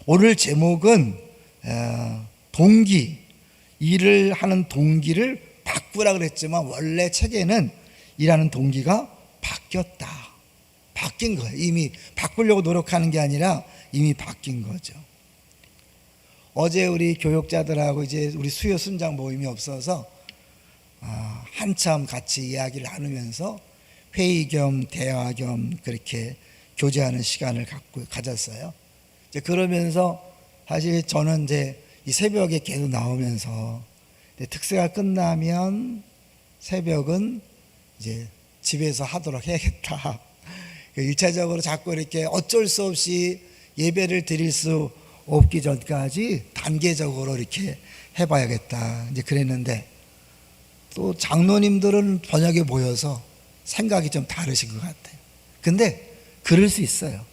오늘 제목은 동기, 일을 하는 동기를 바꾸라 그랬지만 원래 책에는 일하는 동기가 바뀌었다. 바뀐 거예요. 이미 바꾸려고 노력하는 게 아니라 이미 바뀐 거죠. 어제 우리 교육자들하고 이제 우리 수요 순장 모임이 없어서 한참 같이 이야기를 나누면서 회의 겸 대화 겸 그렇게 교제하는 시간을 가졌어요. 이제 그러면서 사실 저는 이제 이 새벽에 계속 나오면서 특세가 끝나면 새벽은 이제 집에서 하도록 해야겠다. 1차적으로 자꾸 이렇게 어쩔 수 없이 예배를 드릴 수 없기 전까지 단계적으로 이렇게 해봐야겠다. 이제 그랬는데 또 장로님들은 번역에 모여서 생각이 좀 다르신 것 같아요. 근데 그럴 수 있어요.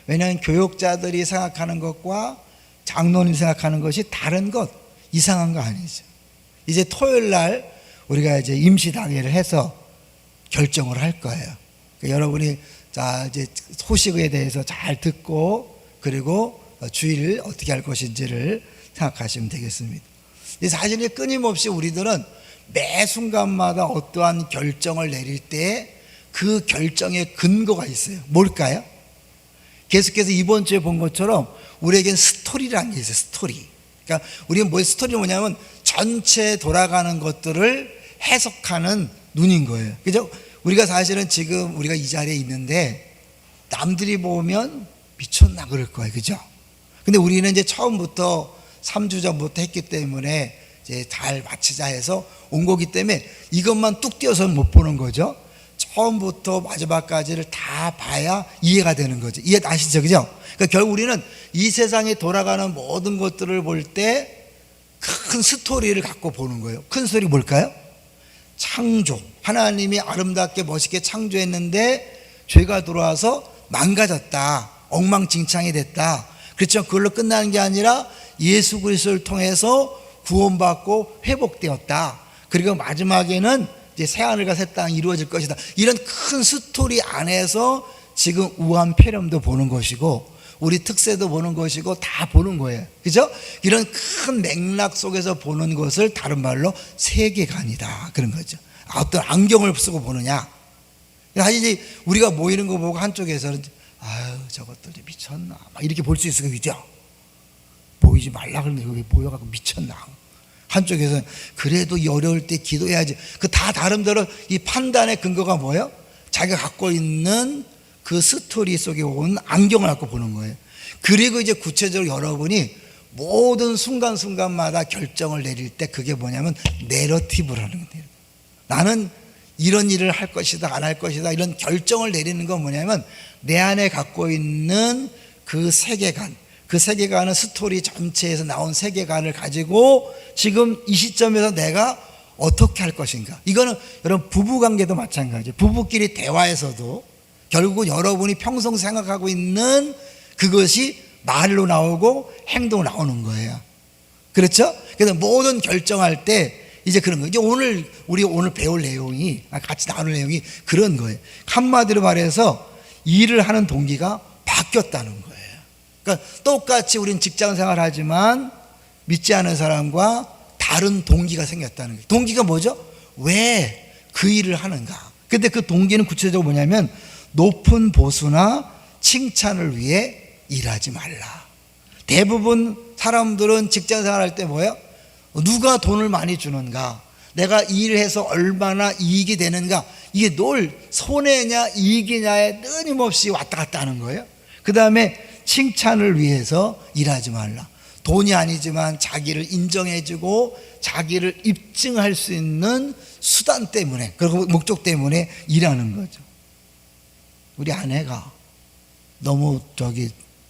왜냐하면 교육자들이 생각하는 것과 장로님 생각하는 것이 다른 것, 이상한 거 아니죠. 이제 토요일 날 우리가 이제 임시당회를 해서 결정을 할 거예요. 그러니까 여러분이 자 이제 소식에 대해서 잘 듣고 그리고 주의를 어떻게 할 것인지를 생각하시면 되겠습니다. 사실 끊임없이 우리들은 매 순간마다 어떠한 결정을 내릴 때 그 결정의 근거가 있어요. 뭘까요? 계속해서 이번 주에 본 것처럼 우리에겐 스토리라는 게 있어요. 스토리. 그러니까 우리는 스토리는 뭐냐면 전체 돌아가는 것들을 해석하는 눈인 거예요. 그죠? 우리가 사실은 지금 우리가 이 자리에 있는데 남들이 보면 미쳤나 그럴 거예요. 그죠? 근데 우리는 이제 처음부터 3주 전부터 했기 때문에 이제 잘 마치자 해서 온 거기 때문에 이것만 뚝 띄어서 못 보는 거죠. 처음부터 마지막까지를 다 봐야 이해가 되는 거죠. 이해 아시죠? 그죠? 그러니까 결국 우리는 이 세상에 돌아가는 모든 것들을 볼 때 큰 스토리를 갖고 보는 거예요. 큰 스토리 뭘까요? 창조. 하나님이 아름답게 멋있게 창조했는데 죄가 들어와서 망가졌다. 엉망진창이 됐다. 그렇죠? 그걸로 끝나는 게 아니라 예수 그리스도를 통해서 구원받고 회복되었다. 그리고 마지막에는 이제 새하늘과 새 땅이 이루어질 것이다. 이런 큰 스토리 안에서 지금 우한폐렴도 보는 것이고 우리 특세도 보는 것이고 다 보는 거예요. 그죠? 이런 큰 맥락 속에서 보는 것을 다른 말로 세계관이다. 그런 거죠. 어떤 안경을 쓰고 보느냐. 사실 우리가 모이는 거 보고 한쪽에서는 아유 저것들이 미쳤나 막 이렇게 볼 수 있어요. 그죠? 보이지 말라 그러는데 여기 보여갖고 미쳤나. 한쪽에서는 그래도 어려울 때 기도해야지. 그 다 다른대로 이 판단의 근거가 뭐예요? 자기가 갖고 있는 그 스토리 속에 온 안경을 갖고 보는 거예요. 그리고 이제 구체적으로 여러분이 모든 순간순간마다 결정을 내릴 때 그게 뭐냐면 내러티브라는 거예요. 나는 이런 일을 할 것이다 안 할 것이다 이런 결정을 내리는 건 뭐냐면 내 안에 갖고 있는 그 세계관, 그 세계관은 스토리 전체에서 나온 세계관을 가지고 지금 이 시점에서 내가 어떻게 할 것인가. 이거는 여러분 부부관계도 마찬가지예요. 부부끼리 대화에서도 결국 여러분이 평생 생각하고 있는 그것이 말로 나오고 행동으로 나오는 거예요. 그렇죠? 그래서 모든 결정할 때 이제 그런 거예요. 이제 우리 오늘 배울 내용이 같이 나눌 내용이 그런 거예요. 한마디로 말해서 일을 하는 동기가 바뀌었다는 거예요. 그러니까 똑같이 우리는 직장 생활을 하지만 믿지 않은 사람과 다른 동기가 생겼다는 거예요. 동기가 뭐죠? 왜 그 일을 하는가? 근데 그 동기는 구체적으로 뭐냐면 높은 보수나 칭찬을 위해 일하지 말라. 대부분 사람들은 직장 생활할 때 뭐예요? 누가 돈을 많이 주는가? 내가 일을 해서 얼마나 이익이 되는가? 이게 늘 손해냐 이익이냐에 끊임없이 왔다 갔다 하는 거예요. 그 다음에 칭찬을 위해서 일하지 말라. 돈이 아니지만 자기를 인정해주고 자기를 입증할 수 있는 수단 때문에 그리고 목적 때문에 일하는 거죠. 우리 아내가 너무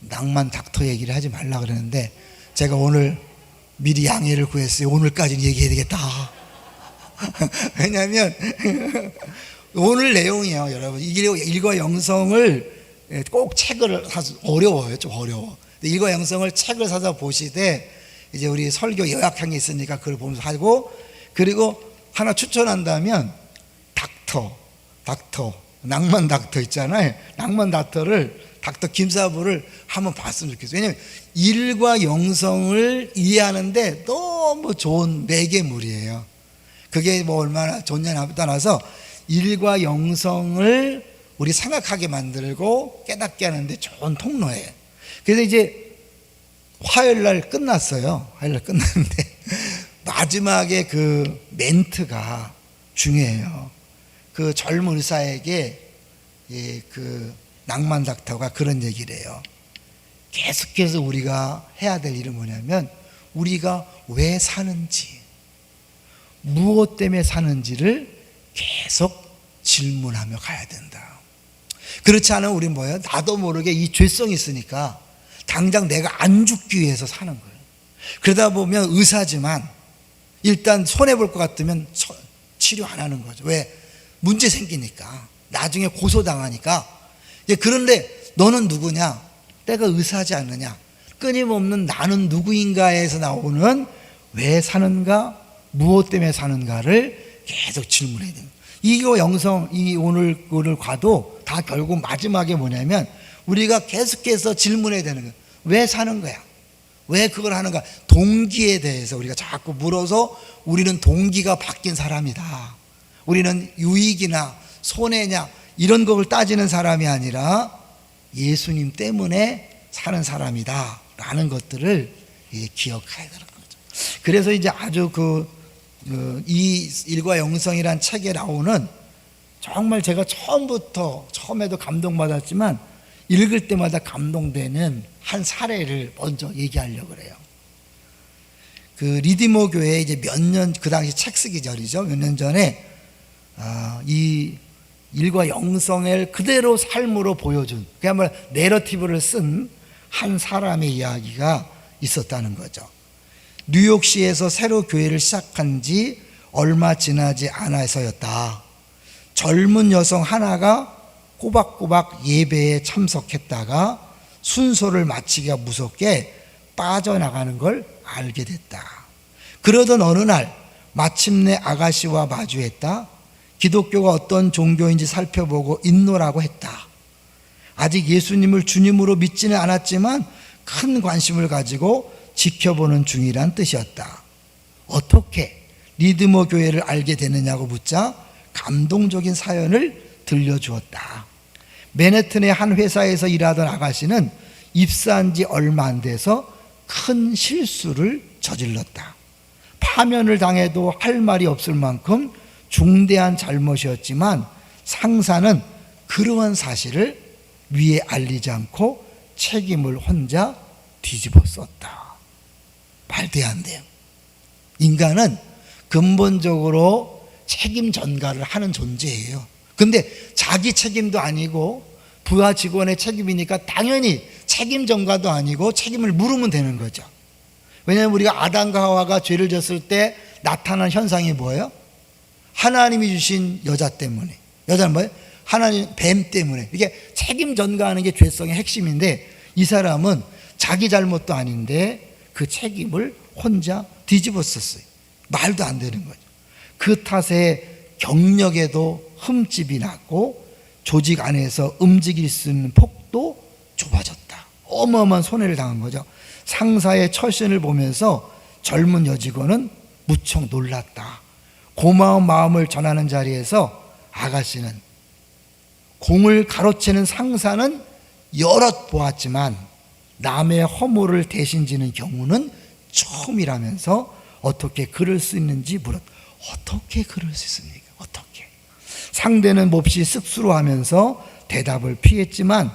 낭만 닥터 얘기를 하지 말라 그러는데 제가 오늘 미리 양해를 구했어요. 오늘까지는 얘기해야 되겠다. 왜냐하면 오늘 내용이에요. 여러분 일과 영성을 꼭 책을 사서 어려워요. 좀 어려워. 일과 영성을 책을 사서 보시되 이제 우리 설교 요약한 게 있으니까 그걸 보면서 하고 그리고 하나 추천한다면 닥터 낭만 닥터 있잖아요. 낭만 닥터를 닥터 김사부를 한번 봤으면 좋겠어요. 왜냐하면 일과 영성을 이해하는데 너무 좋은 매개물이에요. 그게 뭐 얼마나 좋냐에 따라서 일과 영성을 우리 생각하게 만들고 깨닫게 하는데 좋은 통로예요. 그래서 이제 화요일날 끝났어요. 화요일날 끝났는데 마지막에 그 멘트가 중요해요. 그 젊은 의사에게 그 낭만 닥터가 그런 얘기를 해요. 계속해서 우리가 해야 될 일은 뭐냐면 우리가 왜 사는지, 무엇 때문에 사는지를 계속 질문하며 가야 된다. 그렇지 않으면 우린 뭐예요? 나도 모르게 이 죄성이 있으니까 당장 내가 안 죽기 위해서 사는 거예요. 그러다 보면 의사지만 일단 손해볼 것 같으면 치료 안 하는 거죠. 왜? 문제 생기니까. 나중에 고소당하니까. 그런데 너는 누구냐? 내가 의사지 않느냐? 끊임없는 나는 누구인가에서 나오는 왜 사는가? 무엇 때문에 사는가를 계속 질문해야 됩니다. 이거 영성, 이 오늘 과도 다 결국 마지막에 뭐냐면 우리가 계속해서 질문해야 되는 거예요. 왜 사는 거야? 왜 그걸 하는가? 동기에 대해서 우리가 자꾸 물어서 우리는 동기가 바뀐 사람이다. 우리는 유익이나 손해냐 이런 걸 따지는 사람이 아니라 예수님 때문에 사는 사람이다 라는 것들을 기억해야 되는 거죠. 그래서 이제 아주 이 일과 영성이란 책에 나오는 정말 제가 처음에도 감동받았지만 읽을 때마다 감동되는 한 사례를 먼저 얘기하려고 그래요. 그 리디모 교회에 이제 몇 년, 그 당시 책 쓰기 전이죠. 몇 년 전에 이 일과 영성을 그대로 삶으로 보여준, 그야말로 내러티브를 쓴 한 사람의 이야기가 있었다는 거죠. 뉴욕시에서 새로 교회를 시작한 지 얼마 지나지 않아서였다. 젊은 여성 하나가 꼬박꼬박 예배에 참석했다가 순서를 마치기가 무섭게 빠져나가는 걸 알게 됐다. 그러던 어느 날 마침내 아가씨와 마주했다. 기독교가 어떤 종교인지 살펴보고 인노라고 했다. 아직 예수님을 주님으로 믿지는 않았지만 큰 관심을 가지고 지켜보는 중이란 뜻이었다. 어떻게 리드모 교회를 알게 되느냐고 묻자 감동적인 사연을 들려주었다. 맨해튼의 한 회사에서 일하던 아가씨는 입사한 지 얼마 안 돼서 큰 실수를 저질렀다. 파면을 당해도 할 말이 없을 만큼 중대한 잘못이었지만 상사는 그러한 사실을 위에 알리지 않고 책임을 혼자 뒤집어 썼다. 말도 안 돼요. 인간은 근본적으로 책임 전가를 하는 존재예요. 근데 자기 책임도 아니고 부하 직원의 책임이니까 당연히 책임 전가도 아니고 책임을 물으면 되는 거죠. 왜냐하면 우리가 아담과 하와가 죄를 졌을 때 나타난 현상이 뭐예요? 하나님이 주신 여자 때문에. 여자는 뭐예요? 하나님 뱀 때문에. 이게 책임 전가하는 게 죄성의 핵심인데 이 사람은 자기 잘못도 아닌데 그 책임을 혼자 뒤집어 썼어요. 말도 안 되는 거죠. 그 탓에 경력에도 흠집이 났고 조직 안에서 움직일 수 있는 폭도 좁아졌다. 어마어마한 손해를 당한 거죠. 상사의 처신을 보면서 젊은 여직원은 무척 놀랐다. 고마운 마음을 전하는 자리에서 아가씨는 공을 가로채는 상사는 여럿 보았지만 남의 허물을 대신 지는 경우는 처음이라면서 어떻게 그럴 수 있는지 물었다. 어떻게 그럴 수 있습니까? 어떻게? 상대는 몹시 쑥스러워하면서 대답을 피했지만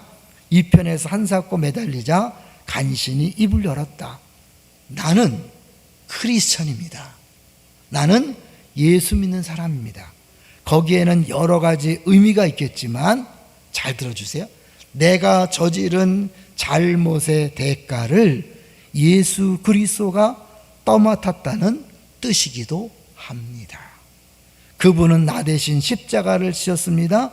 이편에서 한사코 매달리자 간신히 입을 열었다. 나는 크리스천입니다. 나는 예수 믿는 사람입니다. 거기에는 여러 가지 의미가 있겠지만 잘 들어주세요. 내가 저지른 잘못의 대가를 예수 그리스도가 떠맡았다는 뜻이기도 합니다. 그분은 나 대신 십자가를 지셨습니다.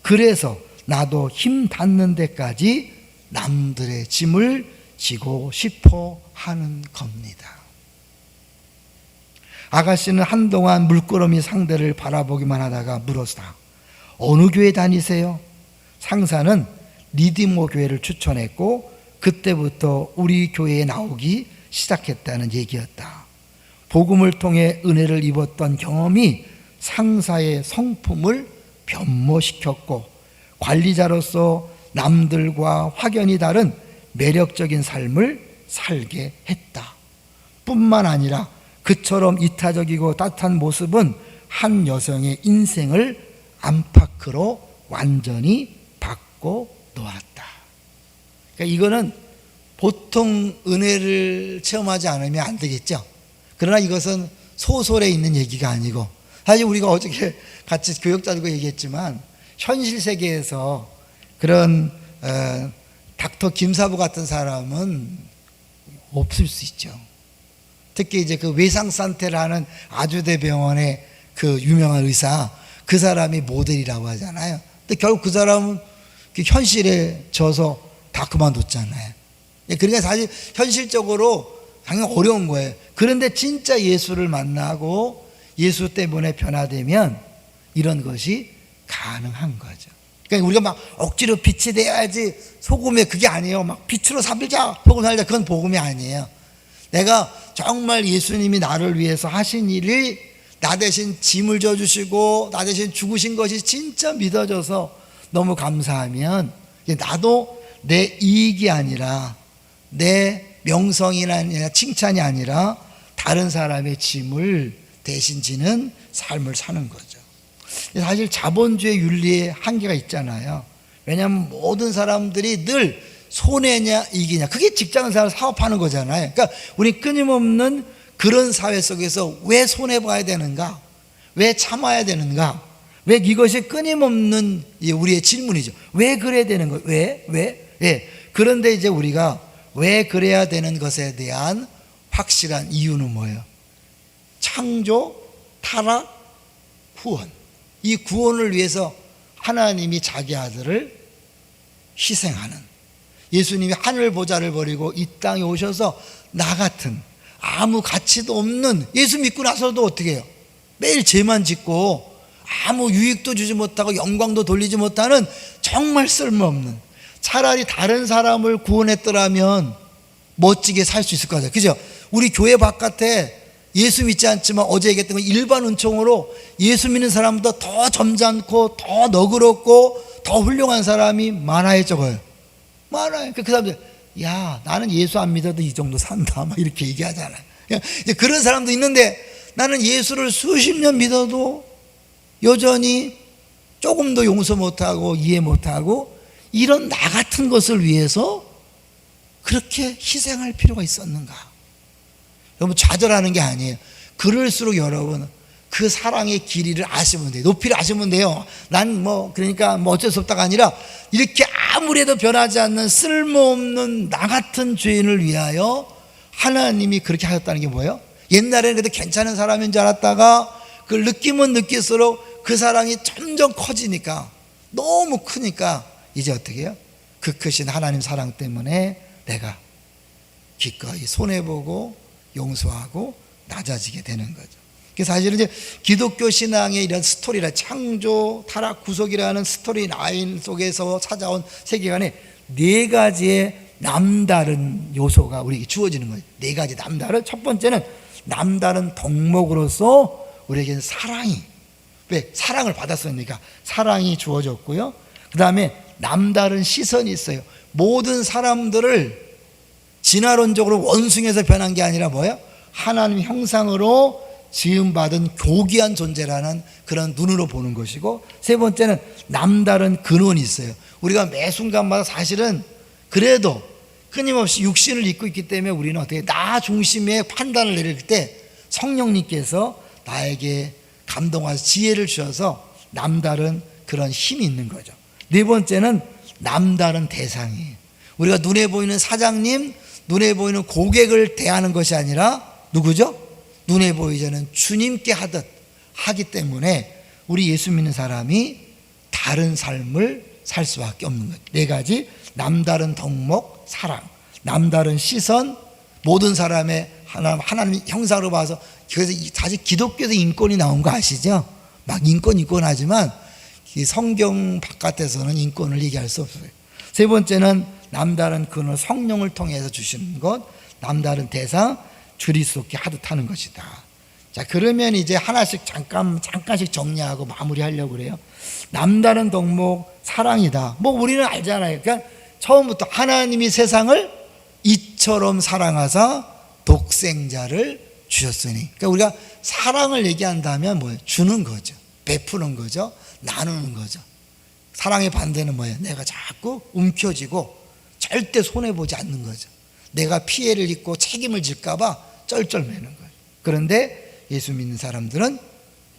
그래서 나도 힘 닿는 데까지 남들의 짐을 지고 싶어 하는 겁니다. 아가씨는 한동안 물끄러미 상대를 바라보기만 하다가 물었다. 어느 교회 다니세요? 상사는 리디모 교회를 추천했고 그때부터 우리 교회에 나오기 시작했다는 얘기였다. 복음을 통해 은혜를 입었던 경험이 상사의 성품을 변모시켰고 관리자로서 남들과 확연히 다른 매력적인 삶을 살게 했다. 뿐만 아니라 그처럼 이타적이고 따뜻한 모습은 한 여성의 인생을 안팎으로 완전히 바꿔 놓았다. 그러니까 이거는 보통 은혜를 체험하지 않으면 안 되겠죠. 그러나 이것은 소설에 있는 얘기가 아니고, 사실 우리가 어저께 같이 교역자 들고 얘기했지만 현실 세계에서 그런 닥터 김사부 같은 사람은 없을 수 있죠. 특히 이제 그 외상산태를 하는 아주대병원의 그 유명한 의사, 그 사람이 모델이라고 하잖아요. 근데 결국 그 사람은 그 현실에 져서 다 그만뒀잖아요. 그러니까 사실 현실적으로 당연히 어려운 거예요. 그런데 진짜 예수를 만나고 예수 때문에 변화되면 이런 것이 가능한 거죠. 그러니까 우리가 막 억지로 빛이 돼야지 소금에, 그게 아니에요. 막 빛으로 살자, 소금 살자, 그건 복음이 아니에요. 내가 정말 예수님이 나를 위해서 하신 일이 나 대신 짐을 져주시고 나 대신 죽으신 것이 진짜 믿어져서 너무 감사하면 나도 내 이익이 아니라 내 명성이나 아니라 칭찬이 아니라 다른 사람의 짐을 대신 지는 삶을 사는 거죠. 사실 자본주의 윤리에 한계가 있잖아요. 왜냐하면 모든 사람들이 늘 손해냐 이기냐, 그게 직장생활 사업하는 거잖아요. 그러니까 우리 끊임없는 그런 사회 속에서 왜 손해봐야 되는가, 왜 참아야 되는가, 왜, 이것이 끊임없는 우리의 질문이죠. 왜 그래야 되는 거예요? 왜? 예. 그런데 이제 우리가 왜 그래야 되는 것에 대한 확실한 이유는 뭐예요? 창조, 타락, 구원. 이 구원을 위해서 하나님이 자기 아들을 희생하는, 예수님이 하늘 보좌를 버리고 이 땅에 오셔서 나 같은 아무 가치도 없는, 예수 믿고 나서도 어떻게 해요? 매일 죄만 짓고 아무 유익도 주지 못하고 영광도 돌리지 못하는 정말 쓸모없는, 차라리 다른 사람을 구원했더라면 멋지게 살 수 있을 것 같아요. 그죠? 우리 교회 바깥에 예수 믿지 않지만 어제 얘기했던 건 일반 은총으로 예수 믿는 사람보다 더 점잖고 더 너그럽고 더 훌륭한 사람이 많아요, 적어요? 많아요. 그 사람들, 야, 나는 예수 안 믿어도 이 정도 산다, 막 이렇게 얘기하잖아요. 이제 그런 사람도 있는데, 나는 예수를 수십 년 믿어도 여전히 조금도 용서 못하고 이해 못하고, 이런 나 같은 것을 위해서 그렇게 희생할 필요가 있었는가? 여러분, 좌절하는 게 아니에요. 그럴수록 여러분 그 사랑의 길이를 아시면 돼요. 높이를 아시면 돼요. 난 그러니까 어쩔 수 없다가 아니라, 이렇게 아무래도 변하지 않는 쓸모없는 나 같은 죄인을 위하여 하나님이 그렇게 하셨다는 게 뭐예요? 옛날에는 그래도 괜찮은 사람인 줄 알았다가 그 느낌은 느낄수록 그 사랑이 점점 커지니까, 너무 크니까 이제 어떻게 해요? 그 크신 하나님 사랑 때문에 내가 기꺼이 손해보고 용서하고 낮아지게 되는 거죠. 그래서 사실은 이제 기독교 신앙의 이런 스토리라, 창조, 타락, 구속이라는 스토리 라인 속에서 찾아온 세계관에 네 가지의 남다른 요소가 우리에게 주어지는 거예요. 네 가지 남다른. 첫 번째는 남다른 덕목으로서 우리에게는 사랑이, 왜? 사랑을 받았으니까 사랑이 주어졌고요. 그 다음에 남다른 시선이 있어요. 모든 사람들을 진화론적으로 원숭이에서 변한 게 아니라 뭐예요? 하나님 형상으로 지음받은 교귀한 존재라는 그런 눈으로 보는 것이고, 세 번째는 남다른 근원이 있어요. 우리가 매 순간마다 사실은 그래도 끊임없이 육신을 입고 있기 때문에 우리는 어떻게 나 중심의 판단을 내릴 때 성령님께서 나에게 감동하셔서 지혜를 주셔서 남다른 그런 힘이 있는 거죠. 네 번째는 남다른 대상이에요. 우리가 눈에 보이는 사장님, 눈에 보이는 고객을 대하는 것이 아니라 누구죠? 눈에 보이지 않는 주님께 하기 때문에 우리 예수 믿는 사람이 다른 삶을 살 수밖에 없는 거예요. 네 가지 남다른 덕목, 사랑, 남다른 시선, 모든 사람의 하나님 형상으로 봐서. 그래서 사실 기독교에서 인권이 나온 거 아시죠? 막 인권 하지만 이 성경 바깥에서는 인권을 얘기할 수 없어요. 세 번째는 남다른 근원 성령을 통해서 주시는 것, 남다른 대상 그리스도께 하듯 하는 것이다. 자, 그러면 이제 하나씩 잠깐씩 정리하고 마무리하려고 그래요. 남다른 덕목 사랑이다. 뭐 우리는 알잖아요. 그러니까 처음부터 하나님이 세상을 이처럼 사랑하사 독생자를 주셨으니. 그러니까 우리가 사랑을 얘기한다면 뭐예요? 주는 거죠. 베푸는 거죠. 나누는 거죠. 사랑의 반대는 뭐예요? 내가 자꾸 움켜쥐고 절대 손해보지 않는 거죠. 내가 피해를 입고 책임을 질까 봐 쩔쩔매는 거예요. 그런데 예수 믿는 사람들은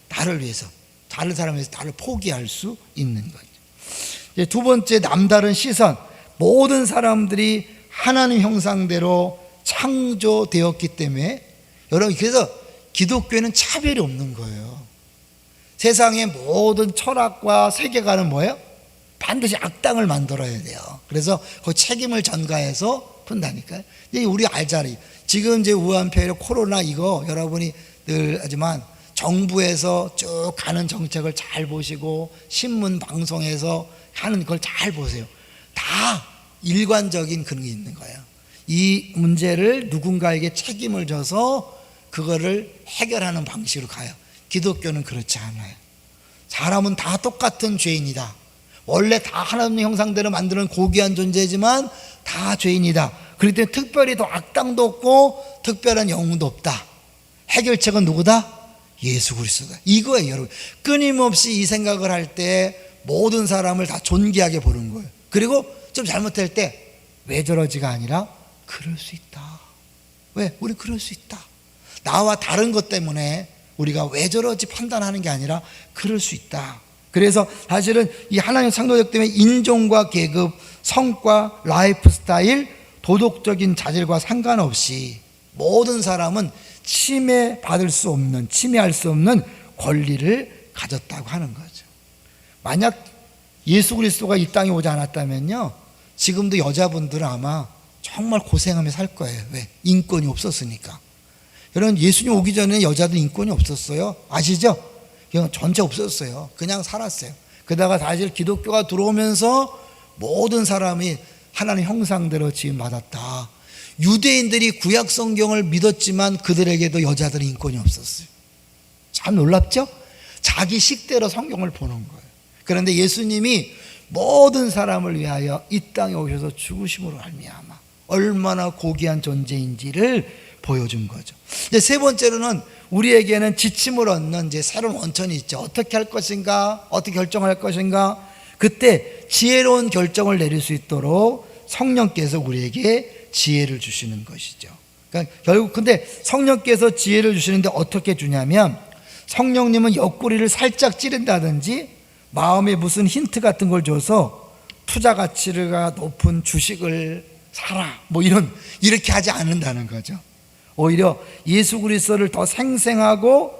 나를 위해서, 다른 사람을 위해서 나를 포기할 수 있는 거죠. 두 번째, 남다른 시선. 모든 사람들이 하나님 형상대로 창조되었기 때문에, 여러분, 그래서 기독교에는 차별이 없는 거예요. 세상의 모든 철학과 세계관은 뭐예요? 반드시 악당을 만들어야 돼요. 그래서 그 책임을 전가해서 푼다니까요. 우리 알잖아요. 지금 이제 우한폐렴 코로나 이거 여러분이 늘 하지만 정부에서 쭉 가는 정책을 잘 보시고 신문 방송에서 하는 걸 잘 보세요. 다 일관적인 그런 게 있는 거예요. 이 문제를 누군가에게 책임을 져서 그거를 해결하는 방식으로 가요. 기독교는 그렇지 않아요. 사람은 다 똑같은 죄인이다. 원래 다 하나님의 형상대로 만드는 고귀한 존재지만 다 죄인이다. 그렇기 때문에 특별히 더 악당도 없고 특별한 영웅도 없다. 해결책은 누구다? 예수 그리스도다. 이거예요, 여러분. 끊임없이 이 생각을 할 때 모든 사람을 다 존귀하게 보는 거예요. 그리고 좀 잘못할 때 왜 저러지가 아니라 그럴 수 있다. 왜? 우리 그럴 수 있다. 나와 다른 것 때문에 우리가 왜 저러지 판단하는 게 아니라 그럴 수 있다. 그래서 사실은 이 하나님 창조적 때문에 인종과 계급, 성과, 라이프 스타일, 도덕적인 자질과 상관없이 모든 사람은 침해할 수 없는 권리를 가졌다고 하는 거죠. 만약 예수 그리스도가 이 땅에 오지 않았다면요, 지금도 여자분들은 아마 정말 고생하며 살 거예요. 왜? 인권이 없었으니까. 여러분, 예수님 오기 전에 여자들 인권이 없었어요. 아시죠? 그냥 전체 없었어요. 그냥 살았어요. 그러다가 사실 기독교가 들어오면서 모든 사람이 하나님 형상대로 지음받았다. 유대인들이 구약 성경을 믿었지만 그들에게도 여자들은 인권이 없었어요. 참 놀랍죠? 자기 식대로 성경을 보는 거예요. 그런데 예수님이 모든 사람을 위하여 이 땅에 오셔서 죽으심으로 말미암아 얼마나 고귀한 존재인지를 보여준 거죠. 이제 세 번째로는 우리에게는 지침을 얻는 이제 새로운 원천이 있죠. 어떻게 할 것인가, 어떻게 결정할 것인가. 그때 지혜로운 결정을 내릴 수 있도록 성령께서 우리에게 지혜를 주시는 것이죠. 그러니까 결국 근데 성령께서 지혜를 주시는데 어떻게 주냐면, 성령님은 옆구리를 살짝 찌른다든지 마음에 무슨 힌트 같은 걸 줘서 투자 가치가 높은 주식을 사라 뭐 이렇게 하지 않는다는 거죠. 오히려 예수 그리스도를 더 생생하고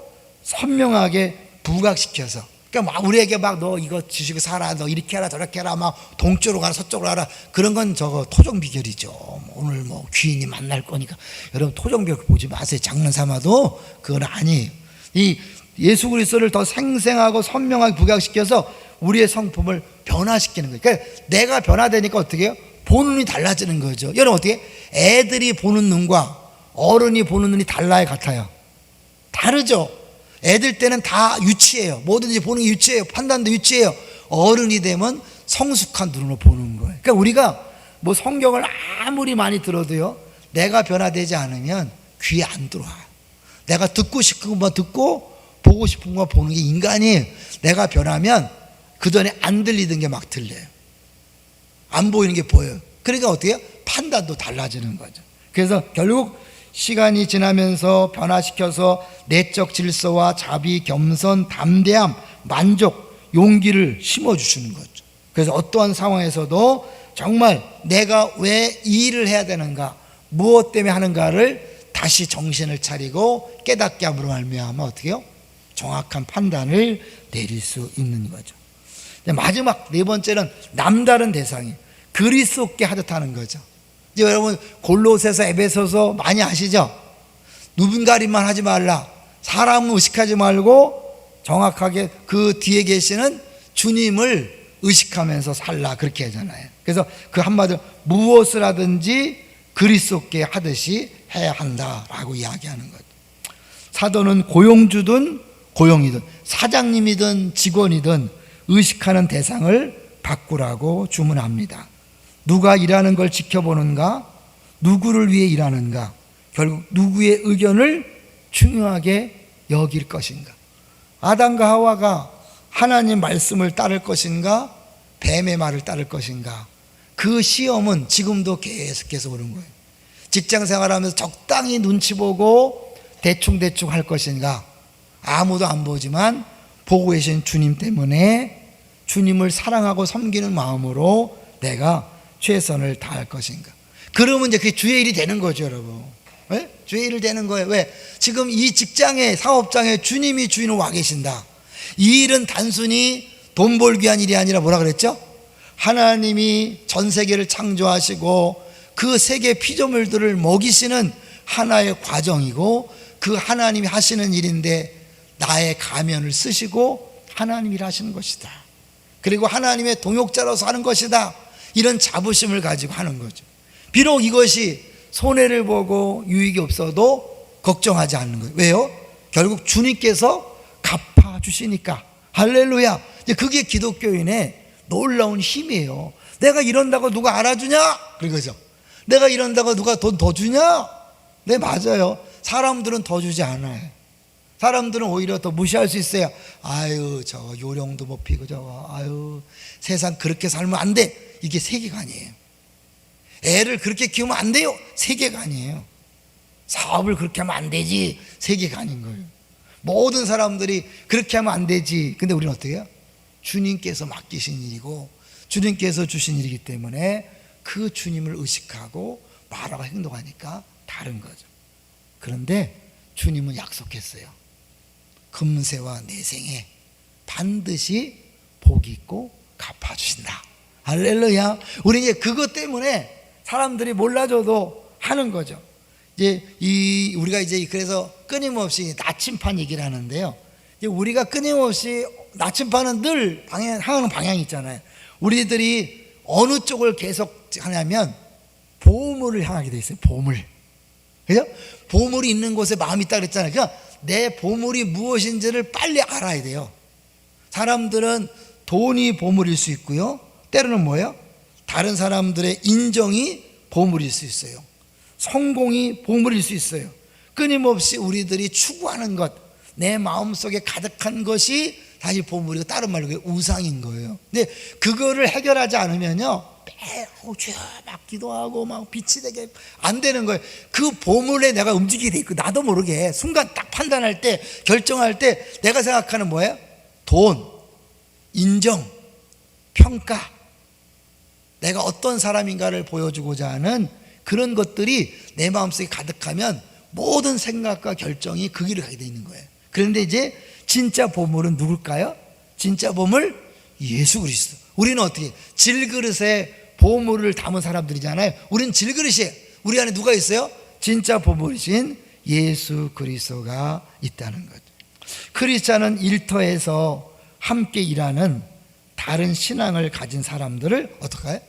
선명하게 부각시켜서, 그러니까 막 우리에게 막 너 이거 주식을 사라, 너 이렇게 하라 저렇게 하라, 막 동쪽으로 가라 서쪽으로 가라, 그런 건 저거 토종 비결이죠. 오늘 뭐 귀인이 만날 거니까 여러분 토종 비결 보지 마세요. 장난 삼아도 그건 아니에요. 이 예수 그리스도를 더 생생하고 선명하게 부각시켜서 우리의 성품을 변화시키는 거예요. 그러니까 내가 변화되니까 어떻게 해요? 보는 눈이 달라지는 거죠. 여러분 어떻게? 애들이 보는 눈과 어른이 보는 눈이 달라요, 같아요? 다르죠. 애들 때는 다 유치해요. 뭐든지 보는 게 유치해요. 판단도 유치해요. 어른이 되면 성숙한 눈으로 보는 거예요. 그러니까 우리가 뭐 성경을 아무리 많이 들어도요, 내가 변화되지 않으면 귀에 안 들어와요. 내가 듣고 싶은 것만 듣고 보고 싶은 것만 보는 게 인간이에요. 내가 변하면 그전에 안 들리던 게 막 들려요. 안 보이는 게 보여요. 그러니까 어떻게 해요? 판단도 달라지는 거죠. 그래서 결국 시간이 지나면서 변화시켜서 내적 질서와 자비, 겸손, 담대함, 만족, 용기를 심어주시는 거죠. 그래서 어떠한 상황에서도 정말 내가 왜 이 일을 해야 되는가, 무엇 때문에 하는가를 다시 정신을 차리고 깨닫게 함으로 말미암아 어떻게 해요? 정확한 판단을 내릴 수 있는 거죠. 마지막 네 번째는 남다른 대상이 그리스도께 하듯 하는 거죠. 이제 여러분 골로새서, 에베소서 많이 아시죠? 누군가리만 하지 말라, 사람을 의식하지 말고 정확하게 그 뒤에 계시는 주님을 의식하면서 살라 그렇게 하잖아요. 그래서 그 한마디로 무엇을 하든지 그리스도께 하듯이 해야 한다라고 이야기하는 거죠. 사도는 고용주든 고용이든 사장님이든 직원이든 의식하는 대상을 바꾸라고 주문합니다. 누가 일하는 걸 지켜보는가? 누구를 위해 일하는가? 결국 누구의 의견을 중요하게 여길 것인가? 아담과 하와가 하나님 말씀을 따를 것인가? 뱀의 말을 따를 것인가? 그 시험은 지금도 계속해서 오는 거예요. 직장 생활하면서 적당히 눈치 보고 대충대충 할 것인가? 아무도 안 보지만 보고 계신 주님 때문에 주님을 사랑하고 섬기는 마음으로 내가 최선을 다할 것인가? 그러면 이제 그게 주의 일이 되는 거죠, 여러분. 네? 주의 일이 되는 거예요. 왜? 지금 이 직장에, 사업장에 주님이 주인으로 와 계신다. 이 일은 단순히 돈 벌기 위한 일이 아니라 뭐라 그랬죠? 하나님이 전 세계를 창조하시고 그 세계 피조물들을 먹이시는 하나의 과정이고 그 하나님이 하시는 일인데 나의 가면을 쓰시고 하나님이 하시는 것이다. 그리고 하나님의 동역자로서 하는 것이다. 이런 자부심을 가지고 하는 거죠. 비록 이것이 손해를 보고 유익이 없어도 걱정하지 않는 거예요. 왜요? 결국 주님께서 갚아주시니까. 할렐루야. 그게 기독교인의 놀라운 힘이에요. 내가 이런다고 누가 알아주냐? 그러죠. 내가 이런다고 누가 돈 더 주냐? 네, 맞아요. 사람들은 더 주지 않아요. 사람들은 오히려 더 무시할 수 있어요. 아유, 저거 요령도 못 피고 저거, 아유, 세상 그렇게 살면 안 돼. 이게 세계관이에요. 애를 그렇게 키우면 안 돼요. 세계관이에요. 사업을 그렇게 하면 안 되지. 세계관인 거예요. 모든 사람들이 그렇게 하면 안 되지. 근데 우리는 어떻게 해요? 주님께서 맡기신 일이고 주님께서 주신 일이기 때문에 그 주님을 의식하고 말하고 행동하니까 다른 거죠. 그런데 주님은 약속했어요. 금세와 내생에 반드시 복이 있고 갚아주신다. 할렐루야. 우리 이제 그것 때문에 사람들이 몰라줘도 하는 거죠. 이제 우리가 이제 그래서 끊임없이 나침판 얘기를 하는데요. 이제 우리가 끊임없이 나침판은 늘 향하는 방향이 있잖아요. 우리들이 어느 쪽을 계속 하냐면 보물을 향하게 돼 있어요. 보물. 그죠? 보물이 있는 곳에 마음이 있다 그랬잖아요. 그러니까 내 보물이 무엇인지를 빨리 알아야 돼요. 사람들은 돈이 보물일 수 있고요. 때로는 뭐예요? 다른 사람들의 인정이 보물일 수 있어요. 성공이 보물일 수 있어요. 끊임없이 우리들이 추구하는 것, 내 마음속에 가득한 것이 사실 보물이고 다른 말로 우상인 거예요. 근데 그거를 해결하지 않으면요, 매우 막 기도하고 막 빛이 되게 안 되는 거예요. 그 보물에 내가 움직이게 돼 있고 나도 모르게 순간 딱 판단할 때, 결정할 때 내가 생각하는 뭐예요? 돈, 인정, 평가, 내가 어떤 사람인가를 보여주고자 하는 그런 것들이 내 마음속에 가득하면 모든 생각과 결정이 그 길을 가게 돼 있는 거예요. 그런데 이제 진짜 보물은 누굴까요? 진짜 보물? 예수 그리스도. 우리는 어떻게? 질그릇에 보물을 담은 사람들이잖아요. 우리는 질그릇이에요. 우리 안에 누가 있어요? 진짜 보물이신 예수 그리스도가 있다는 거죠. 크리스찬은 일터에서 함께 일하는 다른 신앙을 가진 사람들을 어떻게 해요?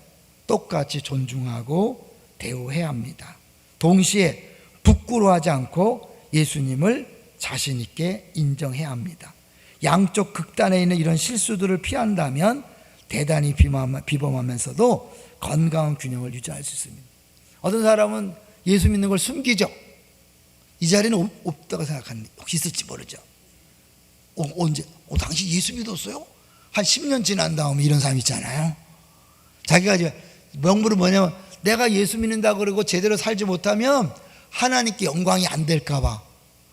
똑같이 존중하고 대우해야 합니다. 동시에 부끄러워하지 않고 예수님을 자신 있게 인정해야 합니다. 양쪽 극단에 있는 이런 실수들을 피한다면 대단히 비범하면서도 건강한 균형을 유지할 수 있습니다. 어떤 사람은 예수 믿는 걸 숨기죠. 이 자리는 없다고 생각하는데 혹시 있을지 모르죠. 언제? 당신 예수 믿었어요? 한 10년 지난 다음에 이런 사람 있잖아요. 자기가 이제 명분은 뭐냐면 내가 예수 믿는다고 그러고 제대로 살지 못하면 하나님께 영광이 안 될까 봐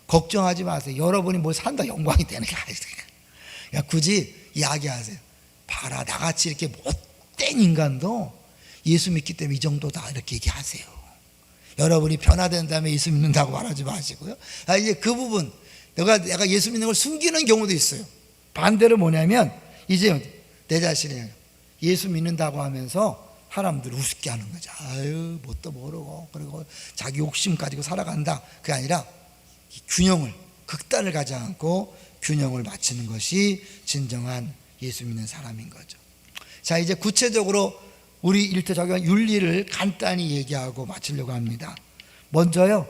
걱정하지 마세요. 여러분이 뭐 산다 영광이 되는 게 아니에요. 굳이 이야기하세요. 봐라, 나같이 이렇게 못된 인간도 예수 믿기 때문에 이 정도다 이렇게 얘기하세요. 여러분이 변화된 다음에 예수 믿는다고 말하지 마시고요. 이제 그 부분 내가 예수 믿는 걸 숨기는 경우도 있어요. 반대로 뭐냐면 이제 내 자신이 예수 믿는다고 하면서 사람들 우습게 하는 거죠. 아유, 뭣도 모르고 그리고 자기 욕심 가지고 살아간다. 그게 아니라 균형을, 극단을 가지 않고 균형을 맞추는 것이 진정한 예수 믿는 사람인 거죠. 자, 이제 구체적으로 우리 일터 적용 윤리를 간단히 얘기하고 마치려고 합니다. 먼저요,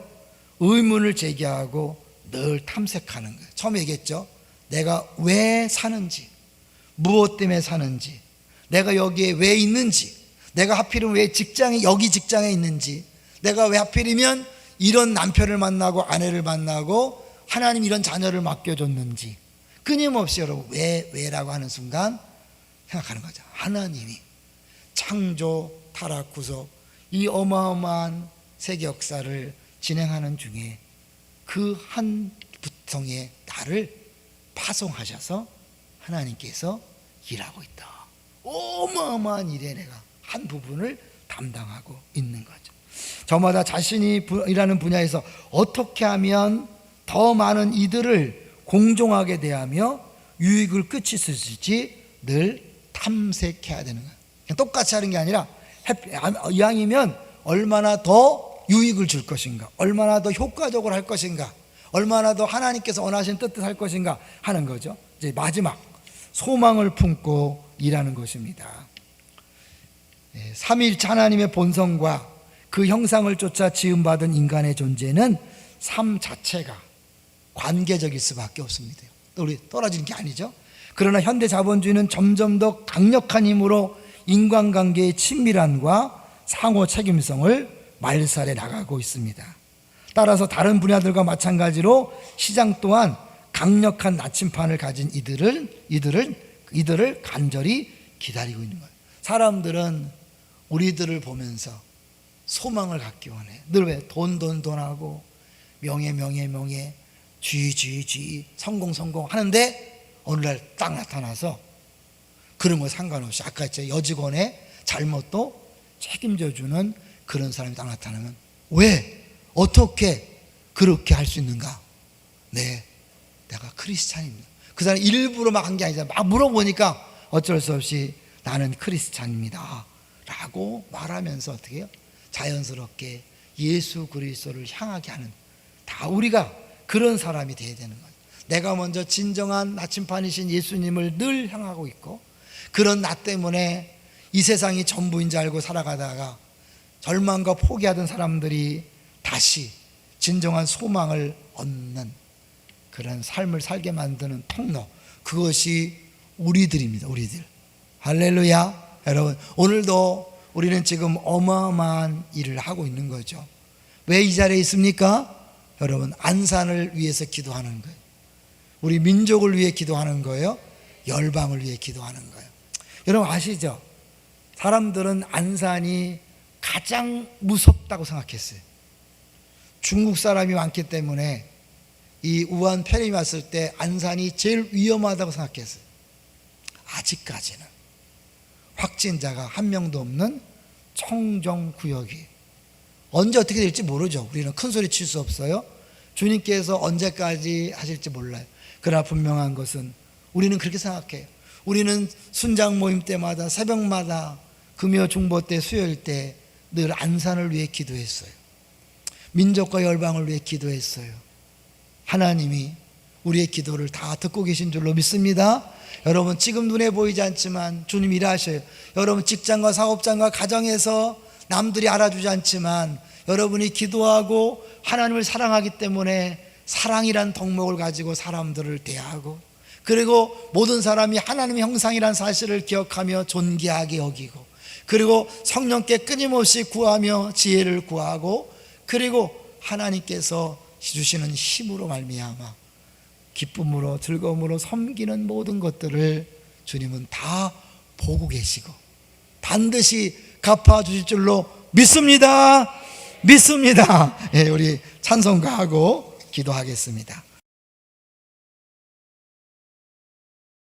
의문을 제기하고 늘 탐색하는 거예요. 처음에 얘기했죠. 내가 왜 사는지, 무엇 때문에 사는지, 내가 여기에 왜 있는지, 내가 하필이면 왜 여기 직장에 있는지, 내가 왜 하필이면 이런 남편을 만나고 아내를 만나고 하나님 이런 자녀를 맡겨줬는지, 끊임없이 여러분 왜라고 하는 순간 생각하는 거죠. 하나님이 창조, 타락, 구속 이 어마어마한 세계 역사를 진행하는 중에 그 한 부통의 나를 파송하셔서 하나님께서 일하고 있다. 어마어마한 일에 내가 한 부분을 담당하고 있는 거죠. 저마다 자신이 일하는 분야에서 어떻게 하면 더 많은 이들을 공정하게 대하며 유익을 끝이 쓸지 늘 탐색해야 되는 거예요. 그냥 똑같이 하는 게 아니라 이왕이면 얼마나 더 유익을 줄 것인가, 얼마나 더 효과적으로 할 것인가, 얼마나 더 하나님께서 원하신 뜻을 할 것인가 하는 거죠. 이제 마지막 소망을 품고 일하는 것입니다. 삼위일체 하나님의 본성과 그 형상을 쫓아 지음받은 인간의 존재는 삶 자체가 관계적일 수밖에 없습니다. 우리 떨어지는 게 아니죠. 그러나 현대 자본주의는 점점 더 강력한 힘으로 인간관계의 친밀함과 상호 책임성을 말살해 나가고 있습니다. 따라서 다른 분야들과 마찬가지로 시장 또한 강력한 나침판을 가진 이들을 간절히 기다리고 있는 거예요. 사람들은 우리들을 보면서 소망을 갖기 원해. 늘 왜 돈하고 명예, 쥐 성공 하는데 어느 날 딱 나타나서 그런 거 상관없이 아까 했죠. 여직원의 잘못도 책임져주는 그런 사람이 딱 나타나면 왜? 어떻게 그렇게 할 수 있는가? 네, 내가 크리스찬입니다. 그 사람이 일부러 막 한 게 아니잖아요. 막 물어보니까 어쩔 수 없이 나는 크리스찬입니다 라고 말하면서 어떻게 해요? 자연스럽게 예수 그리스도를 향하게 하는, 다 우리가 그런 사람이 돼야 되는 거예요. 내가 먼저 진정한 나침판이신 예수님을 늘 향하고 있고, 그런 나 때문에 이 세상이 전부인 줄 알고 살아가다가 절망과 포기하던 사람들이 다시 진정한 소망을 얻는 그런 삶을 살게 만드는 통로, 그것이 우리들입니다. 우리들. 할렐루야. 여러분, 오늘도 우리는 지금 어마어마한 일을 하고 있는 거죠. 왜 이 자리에 있습니까? 여러분, 안산을 위해서 기도하는 거예요. 우리 민족을 위해 기도하는 거예요. 열방을 위해 기도하는 거예요. 여러분 아시죠? 사람들은 안산이 가장 무섭다고 생각했어요. 중국 사람이 많기 때문에 이 우한 폐렴이 왔을 때 안산이 제일 위험하다고 생각했어요. 아직까지는 확진자가 한 명도 없는 청정구역이 언제 어떻게 될지 모르죠. 우리는 큰 소리 칠 수 없어요. 주님께서 언제까지 하실지 몰라요. 그러나 분명한 것은 우리는 그렇게 생각해요. 우리는 순장 모임 때마다 새벽마다 금요 중보 때 수요일 때 늘 안산을 위해 기도했어요. 민족과 열방을 위해 기도했어요. 하나님이 우리의 기도를 다 듣고 계신 줄로 믿습니다. 여러분 지금 눈에 보이지 않지만 주님 일하셔요. 여러분 직장과 사업장과 가정에서 남들이 알아주지 않지만 여러분이 기도하고 하나님을 사랑하기 때문에 사랑이란 덕목을 가지고 사람들을 대하고, 그리고 모든 사람이 하나님의 형상이란 사실을 기억하며 존귀하게 여기고, 그리고 성령께 끊임없이 구하며 지혜를 구하고, 그리고 하나님께서 주시는 힘으로 말미암아 기쁨으로 즐거움으로 섬기는 모든 것들을 주님은 다 보고 계시고 반드시 갚아주실 줄로 믿습니다. 예, 우리 찬송가하고 기도하겠습니다.